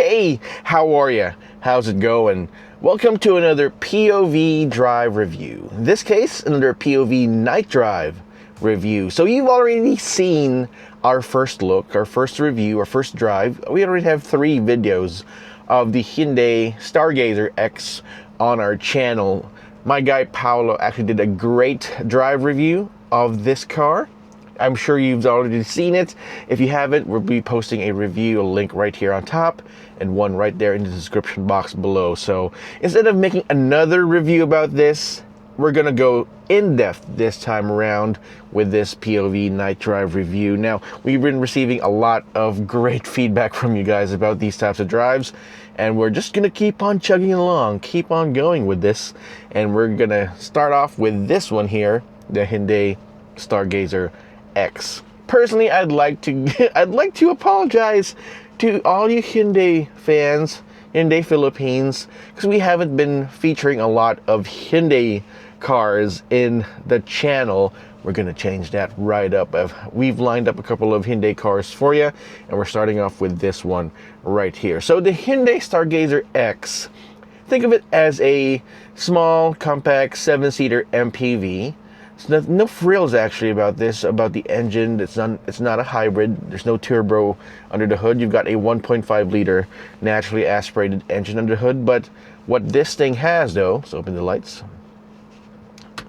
Hey, how are ya? How's it going? Welcome to another POV drive review. In this case, another POV night drive review. So you've already seen our first look, our first review, our first drive. We already have 3 videos of the Hyundai Stargazer X on our channel. My guy Paolo actually did a great drive review of this car. I'm sure you've already seen it. If you haven't, we'll be posting a review, a link right here on top, and one right there in the description box below. So instead of making another review about this, we're gonna go in depth this time around with this POV night drive review. Now, we've been receiving a lot of great feedback from you guys about these types of drives, and we're just gonna keep on chugging along, keep on going with this, and we're gonna start off with this one here, the Hyundai Stargazer X. Personally, I'd like to apologize to all you Hyundai fans, Hyundai Philippines, because we haven't been featuring a lot of Hyundai cars in the channel. We're gonna change that right up. We've lined up a couple of Hyundai cars for you, and we're starting off with this one right here. So the Hyundai Stargazer X, think of it as a small, compact 7-seater MPV. No frills actually about this, about the engine. It's not a hybrid. There's no turbo under the hood. You've got a 1.5 liter naturally aspirated engine under the hood. But what this thing has though, so open the lights. There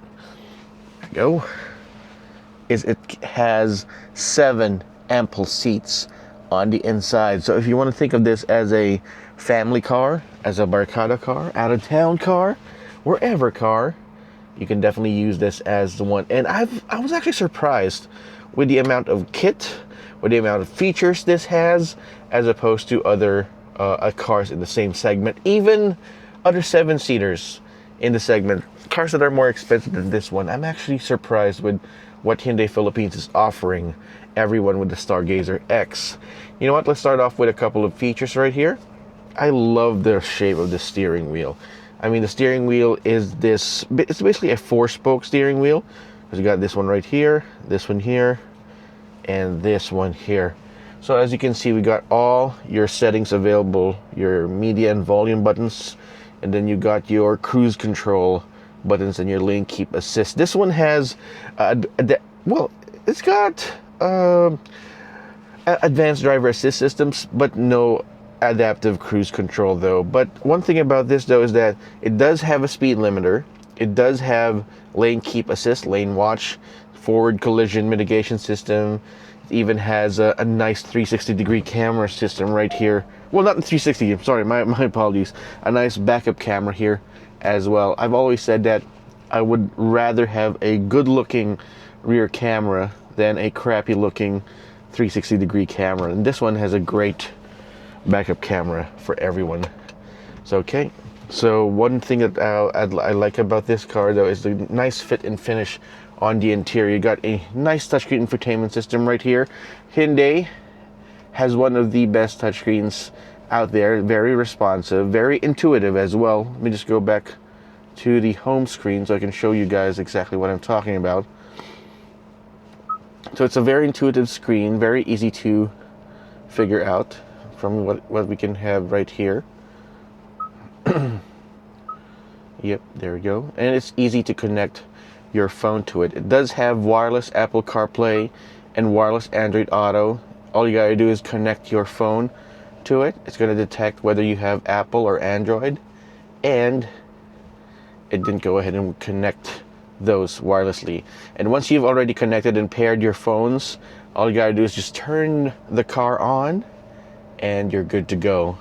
we go. Is it has 7 ample seats on the inside. So if you want to think of this as a family car, as a barcada car, out of town car, wherever car, you can definitely use this as the one. And I was actually surprised with the amount of kit, with the amount of features this has, as opposed to other cars in the same segment, even other 7-seaters in the segment, cars that are more expensive than this one. I'm actually surprised with what Hyundai Philippines is offering everyone with the Stargazer X. You know what? Let's start off with a couple of features right here. I love the shape of the steering wheel. I mean, the steering wheel is this, it's basically a 4-spoke steering wheel. Because you got this one right here, this one here, and this one here. So as you can see, we got all your settings available, your media and volume buttons, and then you got your cruise control buttons and your lane keep assist. This one has, it's got advanced driver assist systems, but no adaptive cruise control though. But one thing about this though is that it does have a speed limiter. It does have lane keep assist, lane watch, forward collision mitigation system. It even has a nice 360-degree camera system right here. Well, not the 360, I'm sorry, my apologies. A nice backup camera here as well. I've always said that I would rather have a good-looking rear camera than a crappy-looking 360-degree camera. And this one has a great backup camera for everyone. So okay, so one thing that I like about this car though is the nice fit and finish on the interior. You got a nice touchscreen infotainment system right here. Hyundai has one of the best touchscreens out there, very responsive, very intuitive as well. Let me just go back to the home screen so I can show you guys exactly what I'm talking about. So it's a very intuitive screen, very easy to figure out from what we can have right here. Yep, there we go. And it's easy to connect your phone to it. It does have wireless Apple CarPlay and wireless Android Auto. All you gotta do is connect your phone to it. It's gonna detect whether you have Apple or Android, and it didn't go ahead and connect those wirelessly. And once you've already connected and paired your phones, all you gotta do is just turn the car on and you're good to go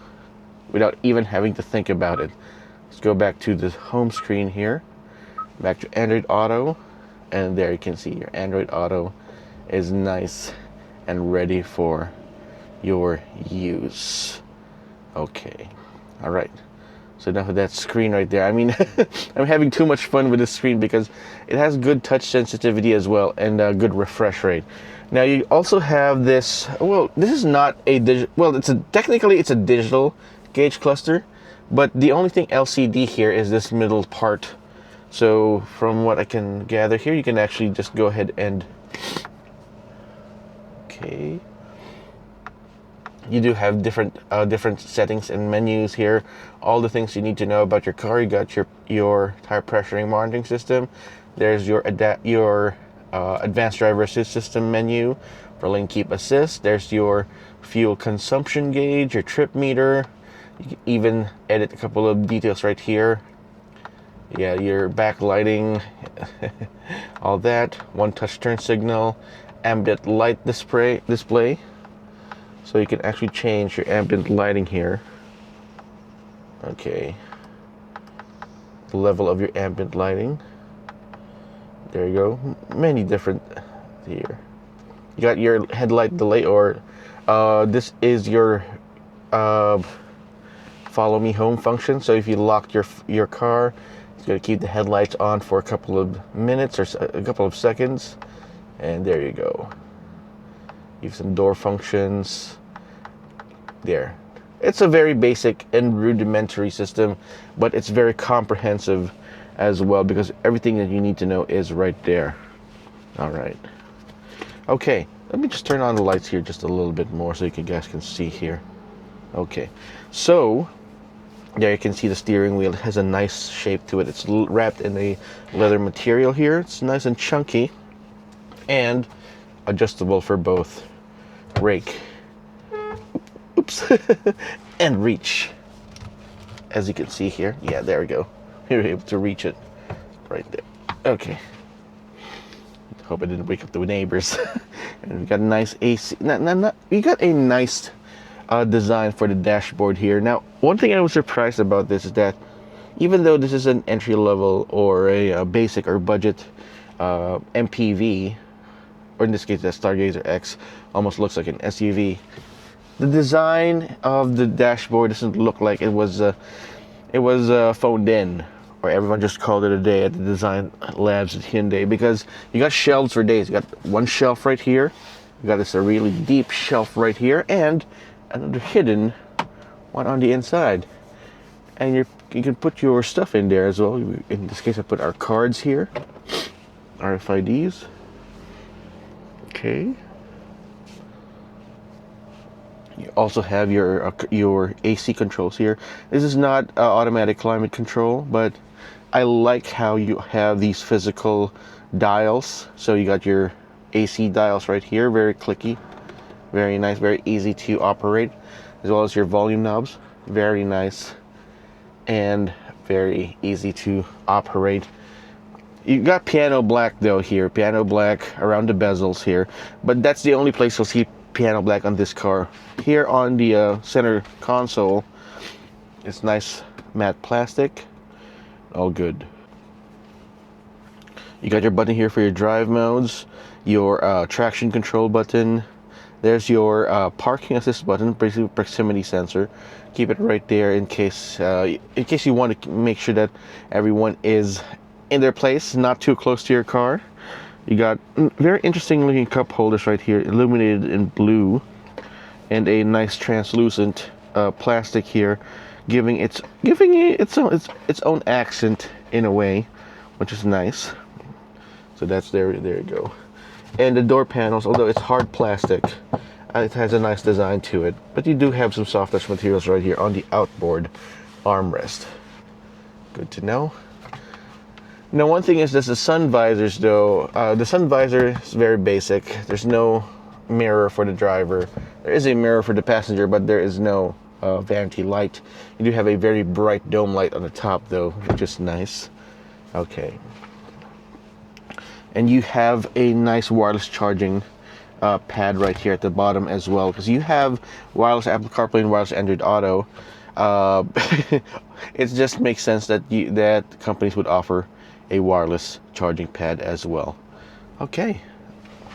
without even having to think about it. Let's go back to the home screen here, back to Android Auto, and there you can see your Android Auto is nice and ready for your use. Okay, all right. So enough of that screen right there. I mean, I'm having too much fun with this screen because it has good touch sensitivity as well and a good refresh rate. Now you also have this, well, this is not a digital, well, technically it's a digital gauge cluster, but the only thing LCD here is this middle part. So from what I can gather here, you can actually just go ahead and, okay, You do have different settings and menus here. All the things you need to know about your car. You got your tire pressuring monitoring system. There's your advanced driver assist system menu for lane keep assist. There's your fuel consumption gauge, your trip meter. You can even edit a couple of details right here. Yeah, your backlighting, all that. One touch turn signal, ambient light display. So you can actually change your ambient lighting here. Okay. The level of your ambient lighting. There you go. Many different here. You got your headlight delay, or this is your follow me home function. So if you lock your car, it's going to keep the headlights on for a couple of minutes or a couple of seconds. And there you go. You have some door functions. There. It's a very basic and rudimentary system, but it's very comprehensive as well, because everything that you need to know is right there. All right. Okay, let me just turn on the lights here just a little bit more so you guys can see here. Okay, so there you can see the steering wheel. It has a nice shape to it. It's wrapped in a leather material here. It's nice and chunky and adjustable for both rake, oops, and reach. As you can see here, yeah, there we go. You're able to reach it right there. Okay. Hope I didn't wake up the neighbors. And we got a nice AC. We got a nice design for the dashboard here. Now, one thing I was surprised about this is that even though this is an entry level or a basic or budget MPV, or in this case, the Stargazer X almost looks like an SUV. The design of the dashboard doesn't look like it was phoned in, or everyone just called it a day at the design labs at Hyundai, because you got shelves for days. You got one shelf right here, you got this a really deep shelf right here, and another hidden one on the inside. And you can put your stuff in there as well. In this case, I put our cards here, RFIDs. Okay. You also have your AC controls here. This is not automatic climate control, but I like how you have these physical dials. So you got your AC dials right here, very clicky, very nice, very easy to operate, as well as your volume knobs, very nice and very easy to operate. You got piano black though here, piano black around the bezels here, but that's the only place you'll see piano black on this car. Here on the center console, it's nice matte plastic, all good. You got your button here for your drive modes, your traction control button. There's your parking assist button, basically proximity sensor. Keep it right there in case you want to make sure that everyone is in their place, not too close to your car. You got very interesting looking cup holders right here, illuminated in blue, and a nice translucent plastic here, giving it its own accent in a way, which is nice. So that's there you go. And the door panels, although it's hard plastic, it has a nice design to it, but you do have some soft touch materials right here on the outboard armrest. Good to know. Now, one thing is this: the sun visors, though. The sun visor is very basic. There's no mirror for the driver. There is a mirror for the passenger, but there is no vanity light. You do have a very bright dome light on the top, though, which is nice. Okay. And you have a nice wireless charging pad right here at the bottom as well, because you have wireless Apple CarPlay and wireless Android Auto. It just makes sense that companies would offer a wireless charging pad as well. Okay,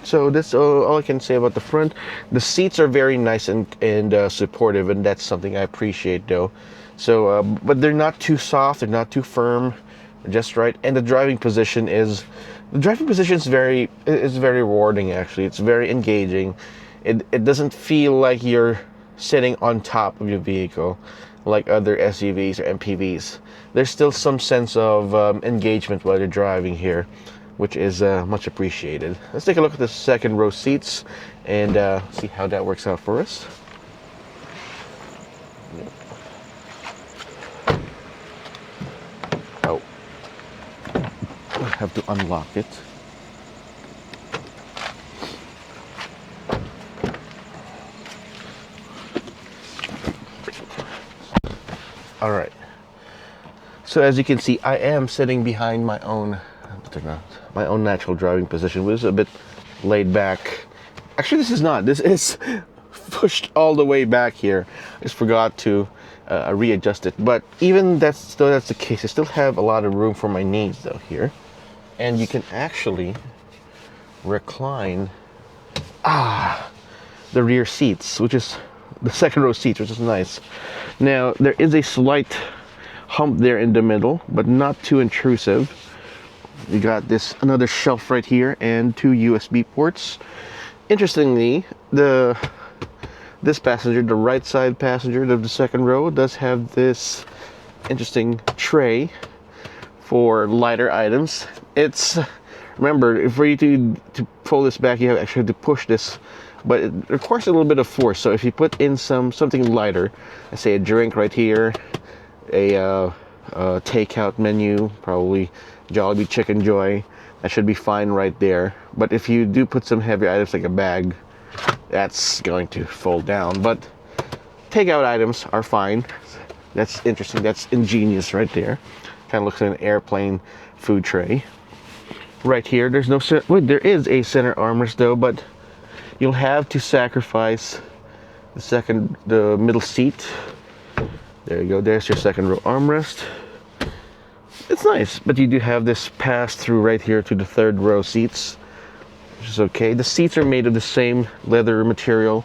so that's all I can say about the front. The seats are very nice and supportive, and that's something I appreciate, though. So, but they're not too soft, they're not too firm, just right. And the driving position is very rewarding. Actually, it's very engaging. It doesn't feel like you're sitting on top of your vehicle like other SUVs or MPVs. There's still some sense of engagement while you're driving here, which is much appreciated. Let's take a look at the second row seats and see how that works out for us. Oh, I have to unlock it. All right. So as you can see, I am sitting behind my own natural driving position, which is a bit laid back. Actually, this is not. This is pushed all the way back here. I just forgot to readjust it. But even that's the case, I still have a lot of room for my knees though here, and you can actually recline the rear seats, which is the second row seats, which is nice. Now there is a slight hump there in the middle, but not too intrusive. You got another shelf right here and 2 USB ports. Interestingly, this passenger, the right side passenger of the second row, does have this interesting tray for lighter items. It's, remember, for you to pull this back, you actually have to push this, but it requires a little bit of force. So if you put in something lighter, let's say a drink right here, a takeout menu, probably Jollibee Chicken Joy, that should be fine right there. But if you do put some heavy items like a bag, that's going to fold down. But takeout items are fine. That's interesting. That's ingenious right there. Kind of looks like an airplane food tray. Right here, there is a center armrest though, but you'll have to sacrifice the middle seat. There you go. There's your second row armrest. It's nice, but you do have this pass through right here to the third row seats, which is okay. The seats are made of the same leather material.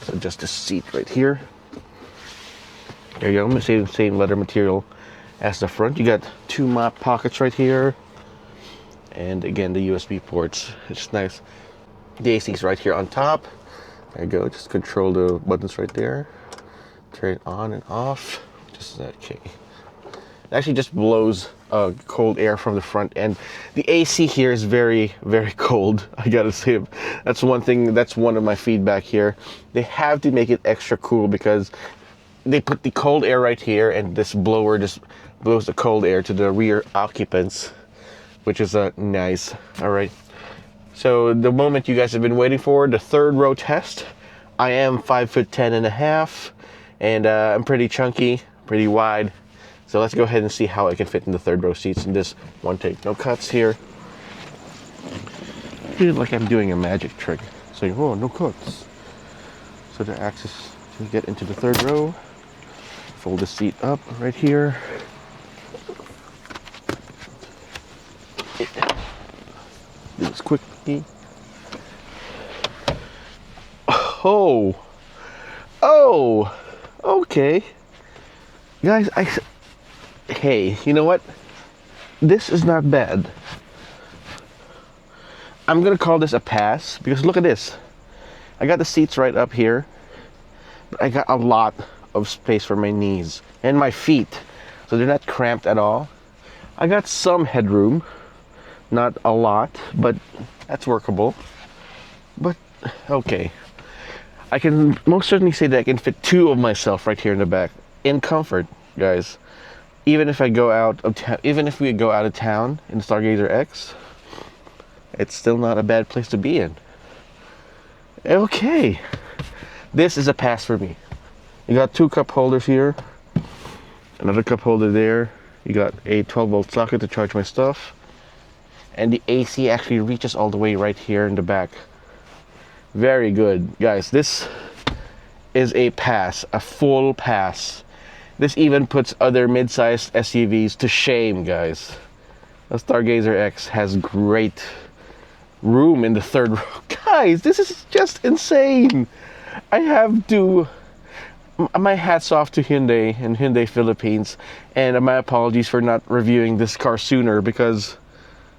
So just the seat right here. There you go. Same leather material as the front. You got 2 mop pockets right here, and again the USB ports. It's nice. The AC is right here on top. There you go. Just control the buttons right there. Turn it on and off. Just okay. It actually just blows cold air from the front end. The AC here is very, very cold. I gotta say, that's one thing. That's one of my feedback here. They have to make it extra cool because they put the cold air right here, and this blower just blows the cold air to the rear occupants, which is nice. All right. So the moment you guys have been waiting for, the third row test. I am 5'10.5", and I'm pretty chunky, pretty wide. So let's go ahead and see how I can fit in the third row seats in this one take. No cuts here. I feel like I'm doing a magic trick. So, oh, no cuts. So the access to get into the third row. Fold the seat up right here. Do this quickly. Oh, okay, guys. Hey, you know what? This is not bad. I'm gonna call this a pass because look at this. I got the seats right up here, but I got a lot of space for my knees and my feet, so they're not cramped at all. I got some headroom, not a lot, but that's workable. But okay, I can most certainly say that I can fit 2 of myself right here in the back in comfort, guys. Even if I go out of town, even if we go out of town in the Stargazer X, it's still not a bad place to be in. Okay, this is a pass for me. You got 2 cup holders here, another cup holder there. You got a 12-volt socket to charge my stuff, and the AC actually reaches all the way right here in the back. Very good, guys. This is a pass, a full pass. This even puts other mid-sized SUVs to shame, guys. The Stargazer X has great room in the third row. Guys, this is just insane. I have to... My hat's off to Hyundai and Hyundai Philippines, and my apologies for not reviewing this car sooner because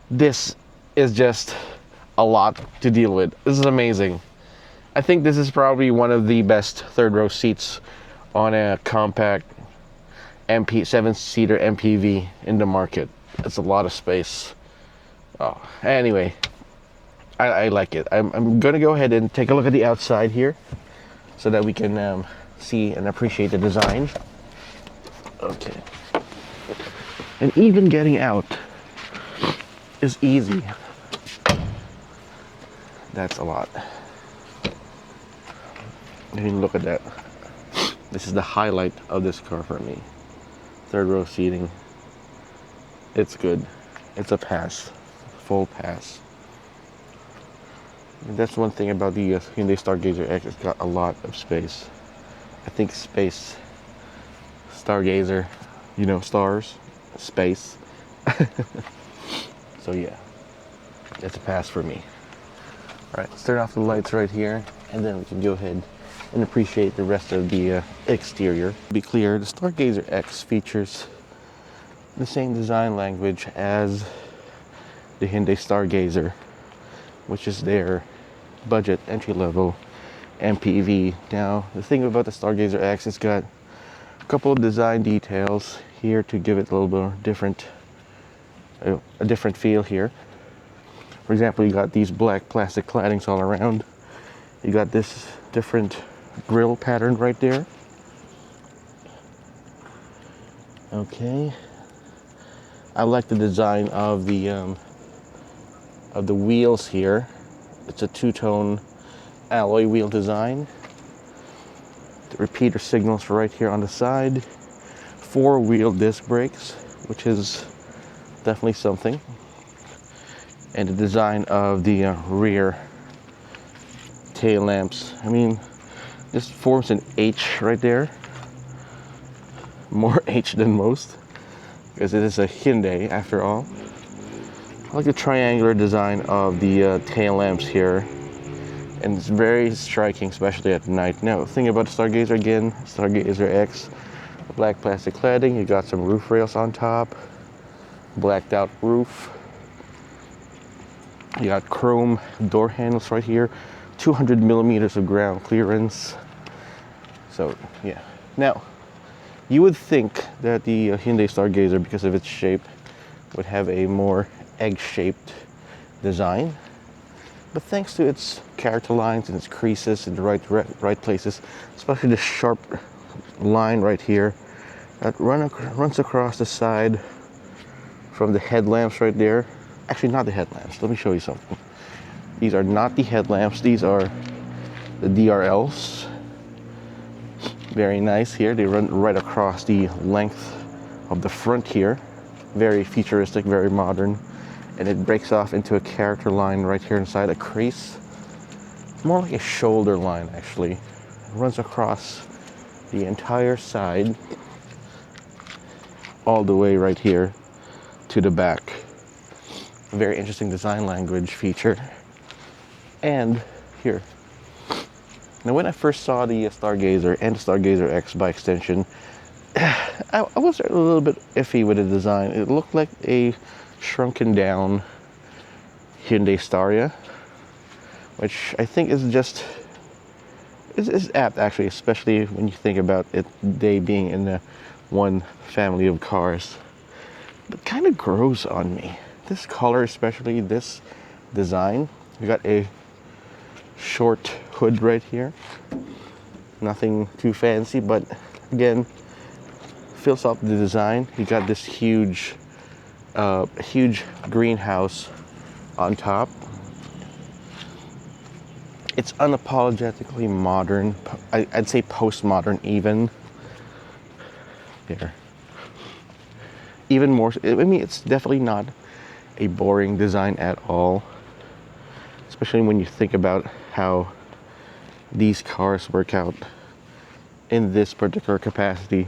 this is just a lot to deal with. This is amazing. I think this is probably one of the best third row seats on a compact 7-seater MPV in the market. It's a lot of space. Oh, anyway, I like it. I'm gonna go ahead and take a look at the outside here so that we can see and appreciate the design. Okay. And even getting out is easy. That's a lot. I mean, look at that. This is the highlight of this car for me. Third row seating. It's good. It's a pass. Full pass. And that's one thing about the Hyundai Stargazer X. It's got a lot of space. I think space. Stargazer. You know, stars. Space. So yeah. It's a pass for me. Alright, let's turn off the lights right here. And then we can go ahead and appreciate the rest of the exterior. To be clear, the Stargazer X features the same design language as the Hyundai Stargazer, which is their budget entry-level MPV. Now, the thing about the Stargazer X, it's got a couple of design details here to give it a little bit more different, a different feel here. For example, you got these black plastic claddings all around. You got this different grille pattern right there. Okay. I like the design of the wheels here. It's a two-tone alloy wheel design. The repeater signals right here on the side. Four-wheel disc brakes, which is definitely something. And the design of the rear tail lamps. I mean, this forms an H right there. More H than most, because it is a Hyundai after all. I like the triangular design of the tail lamps here, and it's very striking, especially at night. Now, the thing about the Stargazer again, Stargazer X, black plastic cladding. You got some roof rails on top, blacked out roof. You got chrome door handles right here, 200 millimeters of ground clearance. So yeah. Now, you would think that the Hyundai Stargazer, because of its shape, would have a more egg-shaped design. But thanks to its character lines and its creases in the right places, especially the sharp line right here that runs across the side from the headlamps right there. Actually, not the headlamps. Let me show you something. These are not the headlamps. These are the DRLs. Very nice here. They run right across the length of the front here. Very futuristic, very modern. And it breaks off into a character line right here inside, a crease. More like a shoulder line, actually. It runs across the entire side, all the way right here to the back. A very interesting design language feature. And here. Now, when I first saw the Stargazer and the Stargazer X by extension, I was a little bit iffy with the design. It looked like a shrunken down Hyundai Staria, which I think is just is apt, actually, especially when you think about it, they being in the one family of cars. But kind of grows on me. This color, especially this design. We got a short hood right here. Nothing too fancy, but again, fills up the design. You got this huge greenhouse on top. It's unapologetically modern. I'd say postmodern even. There. Even more, I mean, it's definitely not a boring design at all. Especially when you think about how these cars work out in this particular capacity.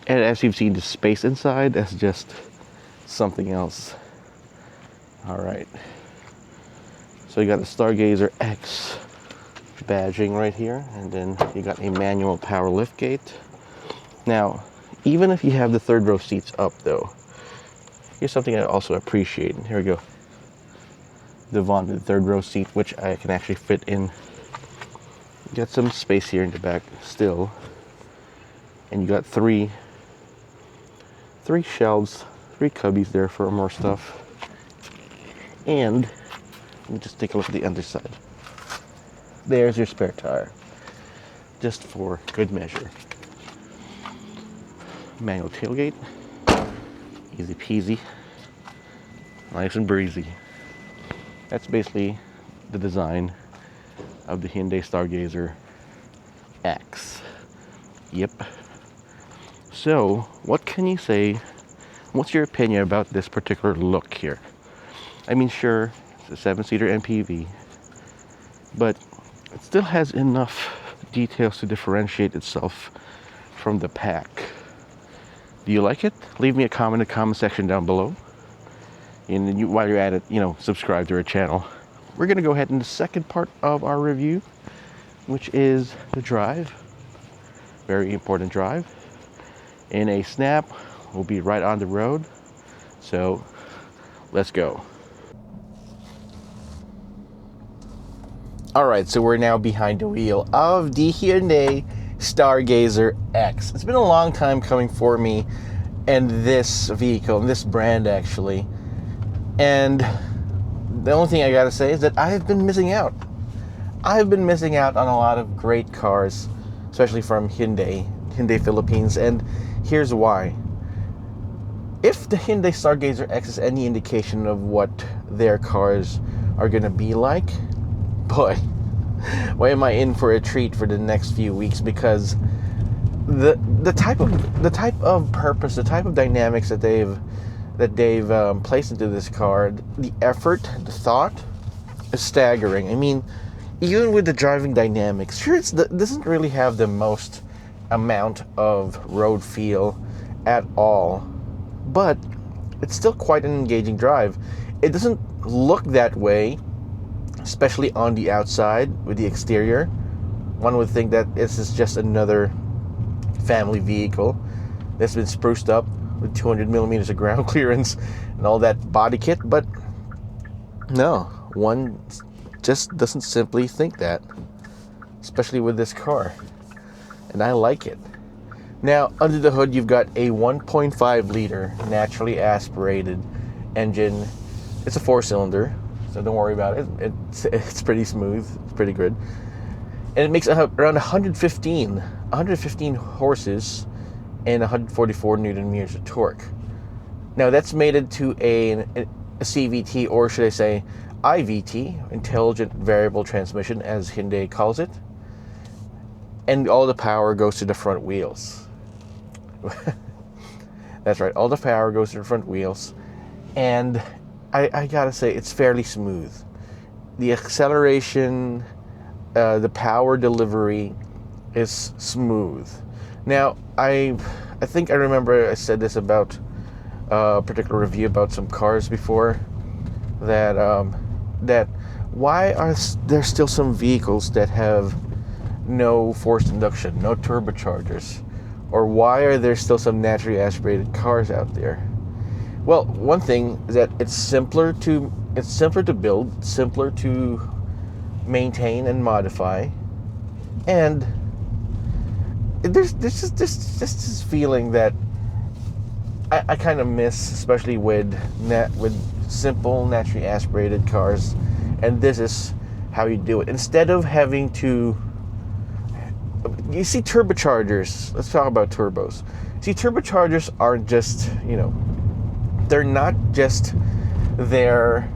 And as you've seen, the space inside, that's just something else. All right. So you got the Stargazer X badging right here, and then you got a manual power liftgate. Now, even if you have the third row seats up though, here's something I also appreciate. Here we go. The vaunted third row seat, which I can actually fit in. Got some space here in the back still. And you got three shelves, 3 cubbies there for more stuff. And let me just take a look at the underside. There's your spare tire. just for good measure. Manual tailgate, easy peasy, nice and breezy. That's basically the design of the Hyundai Stargazer X. Yep. So, what can you say? What's your opinion about this particular look here? I mean, sure, it's a 7-seater MPV, but it still has enough details to differentiate itself from the pack. Do you like it? Leave me a comment in the comment section down below. And while you're at it, subscribe to our channel. We're gonna go ahead in the second part of our review, which is the drive. Very important drive. In a snap, we'll be right on the road. So, let's go. Alright, so we're now behind the wheel of the Hyundai Stargazer X. It's been a long time coming for me and this vehicle, and this brand actually. And the only thing I gotta say is that I have been missing out. I've been missing out on a lot of great cars, especially from Hyundai Philippines, and here's why. If the Hyundai Stargazer X is any indication of what their cars are gonna be like, boy, why am I in for a treat for the next few weeks? Because the type of purpose, the type of dynamics that they've placed into this car, the effort, the thought, is staggering. I mean, even with the driving dynamics, sure, it doesn't really have the most amount of road feel at all, but it's still quite an engaging drive. It doesn't look that way, especially on the outside with the exterior. One would think that this is just another family vehicle that's been spruced up with 200 millimeters of ground clearance and all that body kit, but no, one just doesn't simply think that, especially with this car, and I like it. Now, under the hood, you've got a 1.5 liter naturally aspirated engine. It's a 4-cylinder, so don't worry about it. It's pretty smooth. It's pretty good. And it makes around 115 horses and 144 newton meters of torque. Now, that's mated to a CVT, or should I say IVT, Intelligent Variable Transmission, as Hyundai calls it. And all the power goes to the front wheels. That's right, all the power goes to the front wheels. And I gotta say, it's fairly smooth. The acceleration, the power delivery is smooth. Now, I think I remember I said this about a particular review about some cars before, that why are there still some vehicles that have no forced induction, no turbochargers, or why are there still some naturally aspirated cars out there? Well, one thing is that it's simpler to build, simpler to maintain and modify, and there's just this feeling that I kind of miss, especially with simple naturally aspirated cars, and this is how you do it. Instead of having to, you see, turbochargers. Let's talk about turbos. See, turbochargers aren't just, they're not just there,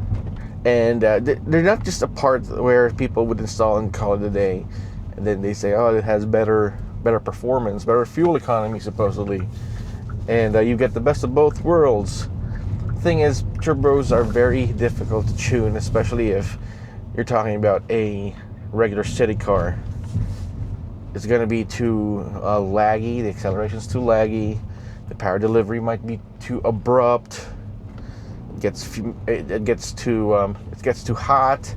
and they're not just a part where people would install and call it a day, and then they say, oh, it has better performance, better fuel economy, supposedly, and you get the best of both worlds. Thing is, turbos are very difficult to tune, especially if you're talking about a regular city car. It's going to be too laggy. The acceleration's too laggy. The power delivery might be too abrupt. It gets too hot.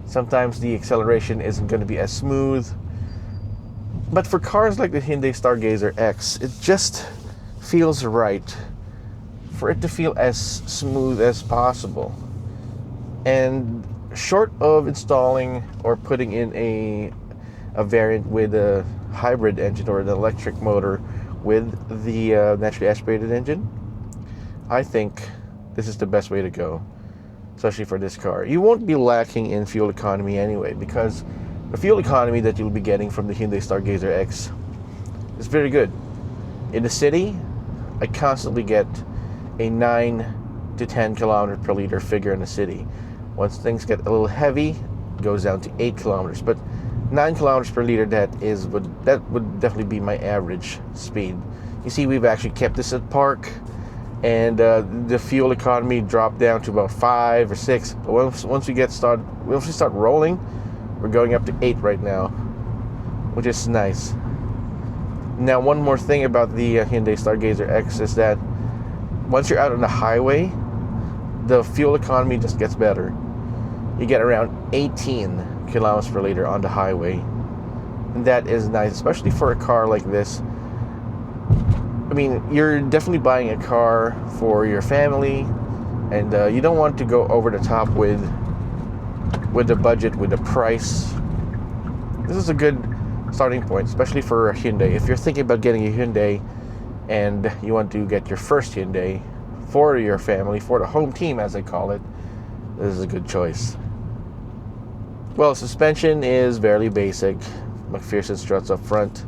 Sometimes the acceleration isn't going to be as smooth. But for cars like the Hyundai Stargazer X, it just feels right for it to feel as smooth as possible. And short of installing or putting in a variant with a hybrid engine or an electric motor with the naturally aspirated engine, I think this is the best way to go, especially for this car. You won't be lacking in fuel economy anyway, because the fuel economy that you'll be getting from the Hyundai Stargazer X is very good. In the city, I constantly get a 9 to 10 kilometers per liter figure in the city. Once things get a little heavy, it goes down to 8 kilometers. But 9 kilometers per liter, that would definitely be my average speed. You see, we've actually kept this at park, and the fuel economy dropped down to about 5 or 6. But once we start rolling, we're going up to 8 right now, which is nice. Now, one more thing about the Hyundai Stargazer X is that once you're out on the highway, the fuel economy just gets better. You get around 18 kilometers per liter on the highway, and that is nice, especially for a car like this. I mean, you're definitely buying a car for your family, and you don't want to go over the top with the budget, with the price. This is a good starting point, especially for a Hyundai. If you're thinking about getting a Hyundai and you want to get your first Hyundai for your family, for the home team as they call it, this is a good choice. Well, suspension is fairly basic. McPherson struts up front,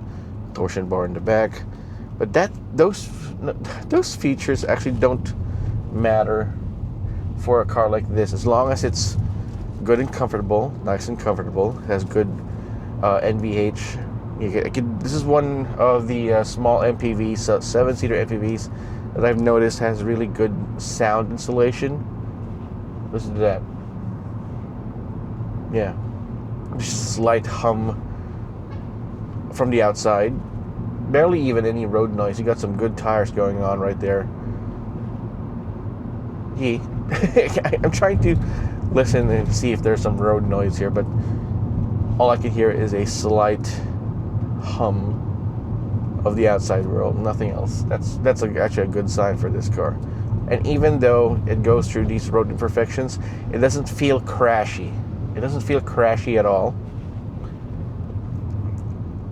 torsion bar in the back, but those features actually don't matter for a car like this, as long as it's good and comfortable, nice and comfortable, has good NVH. This is one of the small MPVs, 7-seater MPVs, that I've noticed has really good sound insulation. Listen to that. Yeah. Just slight hum from the outside. Barely even any road noise. You got some good tires going on right there. I'm trying to listen and see if there's some road noise here, but all I can hear is a slight hum of the outside world, nothing else. That's actually a good sign for this car. And even though it goes through these road imperfections, it doesn't feel crashy. It doesn't feel crashy at all.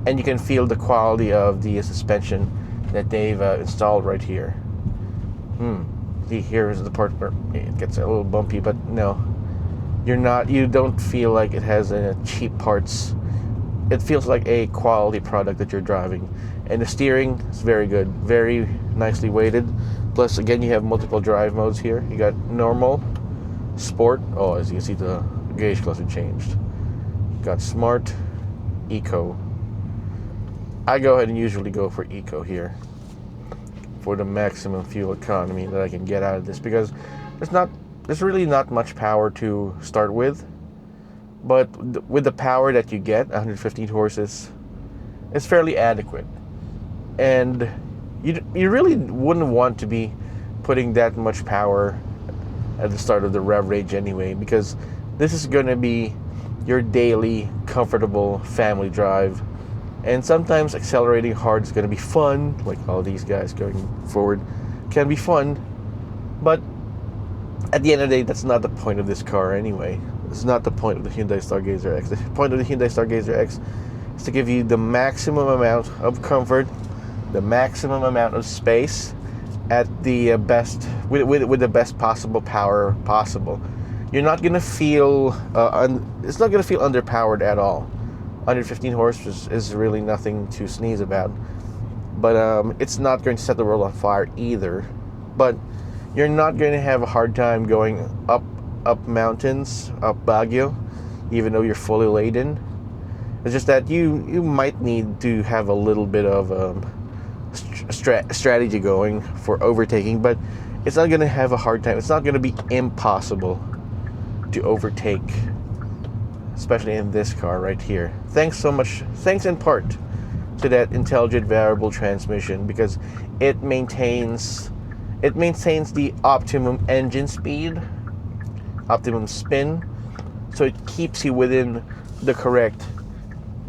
And you can feel the quality of the suspension that they've installed right here. Here's the part where it gets a little bumpy, but no. You don't feel like it has cheap parts. It feels like a quality product that you're driving. And the steering is very good, very nicely weighted. Plus, again, you have multiple drive modes here. You got normal, sport. Oh, as you can see, the gauge cluster changed. You got smart, eco. I go ahead and usually go for eco here for the maximum fuel economy that I can get out of this, because there's really not much power to start with, but with the power that you get, 115 horses, it's fairly adequate. And you really wouldn't want to be putting that much power at the start of the rev range anyway, because this is going to be your daily comfortable family drive. And sometimes accelerating hard is going to be fun, like all these guys going forward can be fun, but at the end of the day, that's not the point of this car anyway. It's not the point of the Hyundai Stargazer X. The point of the Hyundai Stargazer X is to give you the maximum amount of comfort, the maximum amount of space, at the best, with the best possible power possible. You're not gonna feel it's not gonna feel underpowered at all. 115 horse is really nothing to sneeze about, but it's not going to set the world on fire either. But you're not going to have a hard time going up mountains, up Baguio, even though you're fully laden. It's just that you might need to have a little bit of strategy going for overtaking, but it's not going to have a hard time. It's not going to be impossible to overtake, especially in this car right here. Thanks in part to that intelligent variable transmission, because it maintains the optimum engine speed, optimum spin, so it keeps you within the correct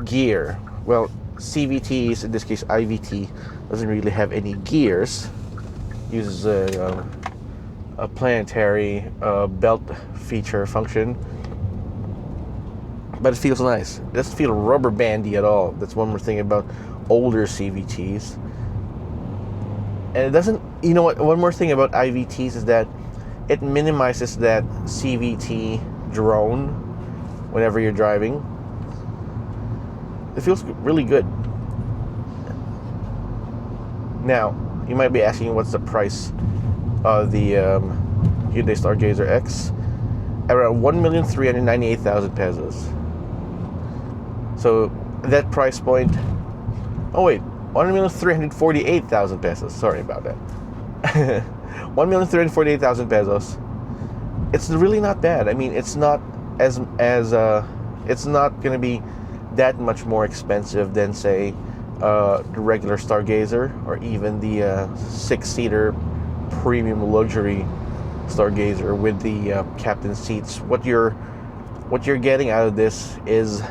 gear. Well, CVTs, in this case IVT, doesn't really have any gears. Uses a planetary belt feature function, but it feels nice. It doesn't feel rubber bandy at all. That's one more thing about older CVTs. And it doesn't, you know what, one more thing about IVTs is that it minimizes that CVT drone whenever you're driving. It feels really good. Now, you might be asking, what's the price of the Hyundai Stargazer X? Around 1,398,000 pesos. So that price point. Oh wait, 1,348,000 pesos. Sorry about that. 1,348,000 pesos. It's really not bad. I mean, it's not as it's not going to be that much more expensive than, say, the regular Stargazer, or even the 6-seater premium luxury Stargazer with the captain seats. What you're getting out of this is,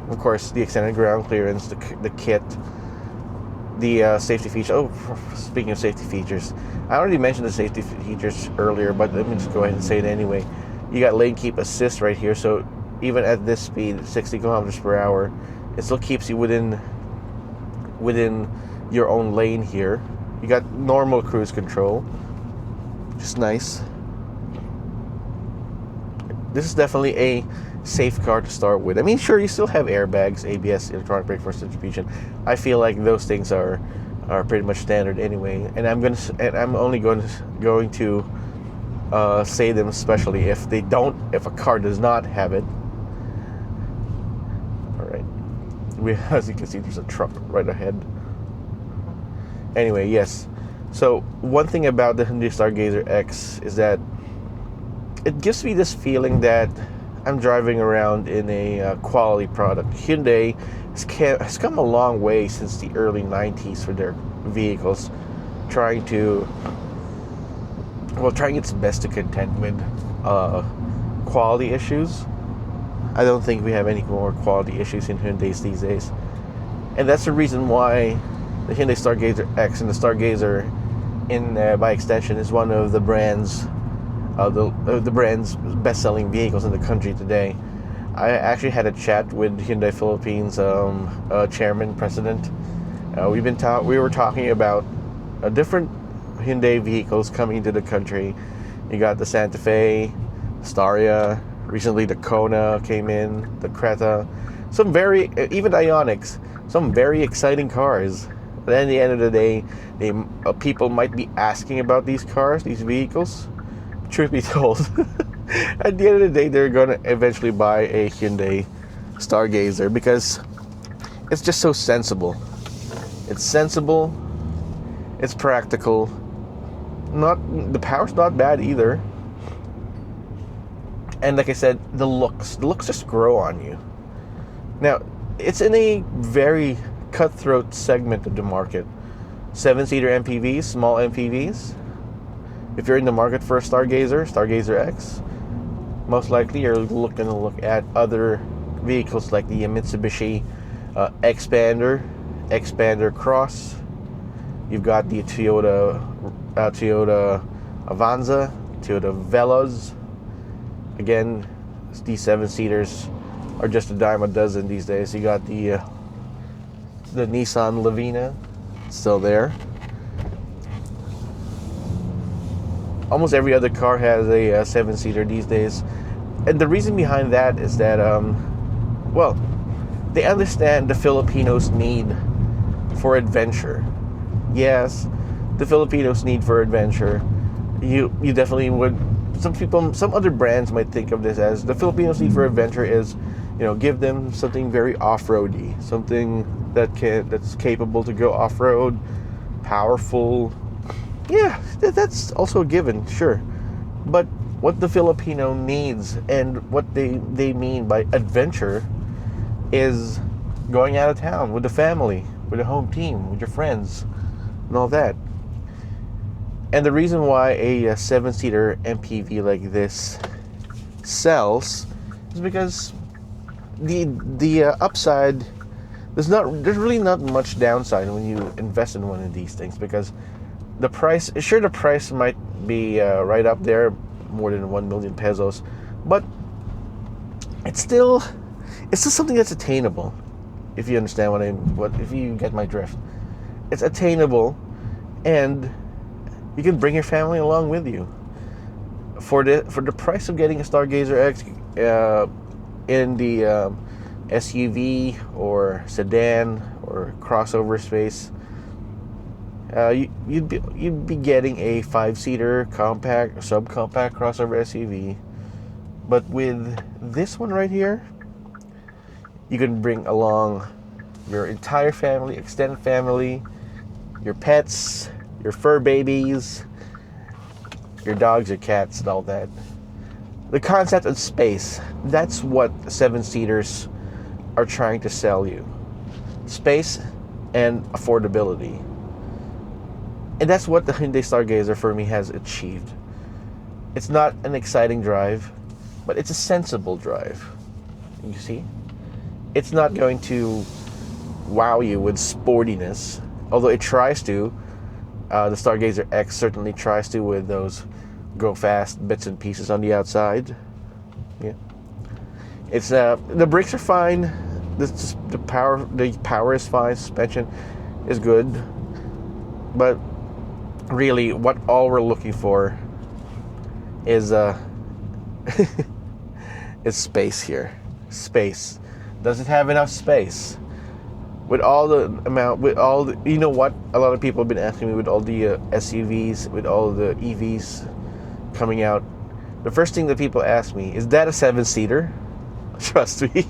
of course, the extended ground clearance, the kit, the safety feature. Oh, speaking of safety features, I already mentioned the safety features earlier, but let me just go ahead and say it anyway. You got lane keep assist right here, so even at this speed, 60 kilometers per hour, it still keeps you within your own lane here. You got normal cruise control, which is nice. This is definitely a safe car to start with. I mean, sure, you still have airbags, ABS, electronic brake force distribution. I feel like those things are pretty much standard anyway, and I'm only going to say them especially if a car does not have it. All right, as you can see, there's a truck right ahead. Anyway, yes. So one thing about the Hyundai Stargazer X is that it gives me this feeling that I'm driving around in a quality product. Hyundai has come a long way since the early 90s for their vehicles, trying its best to contend with quality issues. I don't think we have any more quality issues in Hyundais these days, and that's the reason why the Hyundai Stargazer X and the Stargazer, by extension, is one of the brand's best-selling vehicles in the country today. I actually had a chat with Hyundai Philippines chairman, president. We were talking about different Hyundai vehicles coming into the country. You got the Santa Fe, Staria, recently the Kona came in, the Creta, even Ioniqs, some very exciting cars. But at the end of the day, people might be asking about these cars, these vehicles. Truth be told, at the end of the day, they're going to eventually buy a Hyundai Stargazer because it's just so sensible. It's sensible. It's practical. The power's not bad either. And like I said, the looks just grow on you. Now, it's in a very cutthroat segment of the market. 7-seater MPVs, small MPVs. If you're in the market for a Stargazer X, most likely you're going to look at other vehicles like the Mitsubishi Xpander Cross. You've got the Toyota Avanza, Toyota Veloz. Again, these 7-seaters are just a dime a dozen these days. You got the Nissan Lavina, still there. Almost every other car has a 7-seater these days. And the reason behind that is that, they understand the Filipinos' need for adventure. Yes, the Filipinos' need for adventure. You definitely would. Some other brands might think of this as the Filipinos' need for adventure is, give them something very off-roady, something that's capable to go off-road, powerful. Yeah, that's also a given, sure. But what the Filipino needs and what they mean by adventure is going out of town with the family, with the home team, with your friends, and all that. And the reason why a 7-seater MPV like this sells is because the upside, there's really not much downside when you invest in one of these things, because the price might be right up there, more than 1 million pesos, but it's still something that's attainable. If you understand if you get my drift, it's attainable, and you can bring your family along with you. For the price of getting a Stargazer X in the SUV or sedan or crossover space, you'd be getting a 5-seater compact, subcompact crossover SUV. But with this one right here, you can bring along your entire family, extended family, your pets, your fur babies, your dogs, your cats, and all that. The concept of space, that's what 7-seaters are trying to sell you. Space and affordability. And that's what the Hyundai Stargazer for me has achieved. It's not an exciting drive, but it's a sensible drive. You see? It's not going to wow you with sportiness, although it tries to. The Stargazer X certainly tries to with those go fast bits and pieces on the outside. Yeah, it's the brakes are fine. The power is fine. Suspension is good, but really, what all we're looking for is is space here. Space. Does it have enough space? With all the you know what? A lot of people have been asking me with all the SUVs, with all the EVs coming out. The first thing that people ask me is that a 7-seater? Trust me.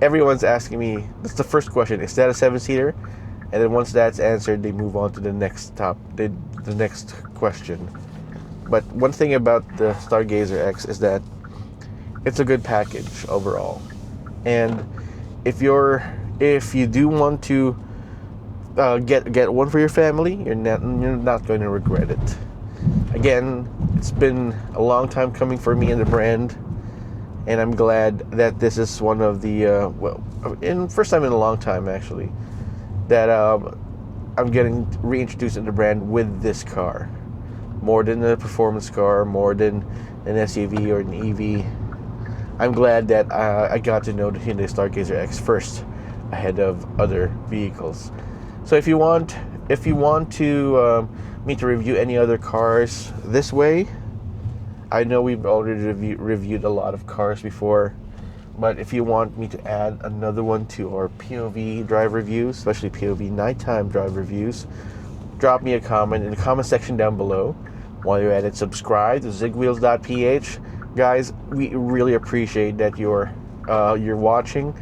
Everyone's asking me. That's the first question. Is that a 7-seater? And then once that's answered, they move on to the next the next question. But one thing about the Stargazer X is that it's a good package overall. And if you do want to get one for your family, you're not going to regret it. Again, it's been a long time coming for me in the brand, and I'm glad that this is one of the first time in a long time actually that I'm getting reintroduced in the brand with this car, more than a performance car, more than an SUV or an EV. I'm glad that I got to know the Hyundai Stargazer X first, ahead of other vehicles. So if you want to me to review any other cars this way, I know we've already reviewed a lot of cars before, but if you want me to add another one to our POV drive reviews, especially POV nighttime drive reviews, drop me a comment in the comment section down below. While you're at it, subscribe to zigwheels.ph. Guys, we really appreciate that you're watching,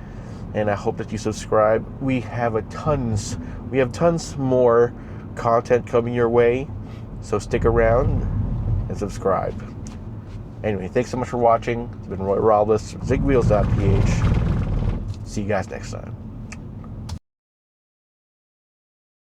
and I hope that you subscribe. We have tons more content coming your way, so stick around and subscribe. Anyway, thanks so much for watching. It's been Roy Robles from zigwheels.ph. See you guys next time.